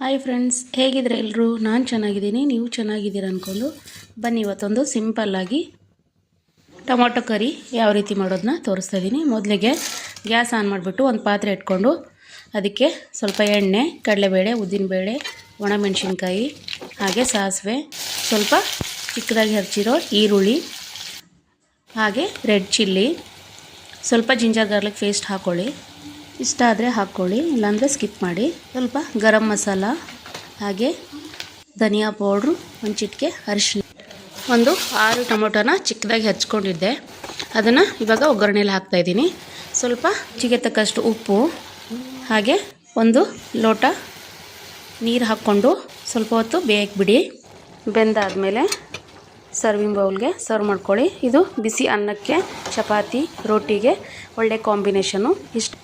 Hi friends, ಹೇಗಿದ್ರೆ ಎಲ್ಲರೂ? ನಾನು ಚೆನ್ನಾಗಿದ್ದೀನಿ, ನೀವು ಚೆನ್ನಾಗಿದ್ದೀರಾ ಅಂದ್ಕೊಂಡು ಬನ್ನಿ ಇವತ್ತೊಂದು ಸಿಂಪಲ್ಲಾಗಿ ಟೊಮೊಟೊ ಕರಿ ಯಾವ ರೀತಿ ಮಾಡೋದನ್ನ ತೋರಿಸ್ತಾ ಇದ್ದೀನಿ. ಮೊದಲಿಗೆ ಗ್ಯಾಸ್ ಆನ್ ಮಾಡಿಬಿಟ್ಟು ಒಂದು ಪಾತ್ರೆ ಇಟ್ಕೊಂಡು ಅದಕ್ಕೆ ಸ್ವಲ್ಪ ಎಣ್ಣೆ, ಕಡಲೆಬೇಳೆ, ಉದ್ದಿನಬೇಳೆ, ಒಣಮೆಣಸಿನ್ಕಾಯಿ, ಹಾಗೆ ಸಾಸಿವೆ, ಸ್ವಲ್ಪ ಚಿಕ್ಕದಾಗಿ ಹೆಚ್ಚಿರೋ ಈರುಳ್ಳಿ, ಹಾಗೆ ರೆಡ್ ಚಿಲ್ಲಿ, ಸ್ವಲ್ಪ ಜಿಂಜರ್ ಗಾರ್ಲಿಕ್ ಪೇಸ್ಟ್ ಹಾಕ್ಕೊಳ್ಳಿ. ಇಷ್ಟ ಆದರೆ ಹಾಕ್ಕೊಳ್ಳಿ, ಇಲ್ಲಾಂದರೆ ಸ್ಕಿಪ್ ಮಾಡಿ. ಸ್ವಲ್ಪ ಗರಂ ಮಸಾಲ, ಹಾಗೆ ಧನಿಯಾ ಪೌಡ್ರು, ಒಂದು ಚಿಟಿಕೆ ಅರಿಶಿನ, ಒಂದು 6 ಟೊಮೊಟೊನ ಚಿಕ್ಕದಾಗಿ ಹಚ್ಕೊಂಡಿದ್ದೆ, ಅದನ್ನು ಇವಾಗ ಒಗ್ಗರಣೆಯಲ್ಲಿ ಹಾಕ್ತಾಯಿದ್ದೀನಿ. ಸ್ವಲ್ಪ ರುಚಿಗೆ ತಕ್ಕಷ್ಟು ಉಪ್ಪು, ಹಾಗೆ ಒಂದು ಲೋಟ ನೀರು ಹಾಕ್ಕೊಂಡು ಸ್ವಲ್ಪ ಹೊತ್ತು ಬೇಯಕ್ಕೆ ಬಿಡಿ. ಬೆಂದಾದಮೇಲೆ ಸರ್ವಿಂಗ್ ಬೌಲ್ಗೆ ಸರ್ವ್ ಮಾಡ್ಕೊಳ್ಳಿ. ಇದು ಬಿಸಿ ಅನ್ನಕ್ಕೆ, ಚಪಾತಿ, ರೋಟಿಗೆ ಒಳ್ಳೆ ಕಾಂಬಿನೇಷನು. ಇಷ್ಟು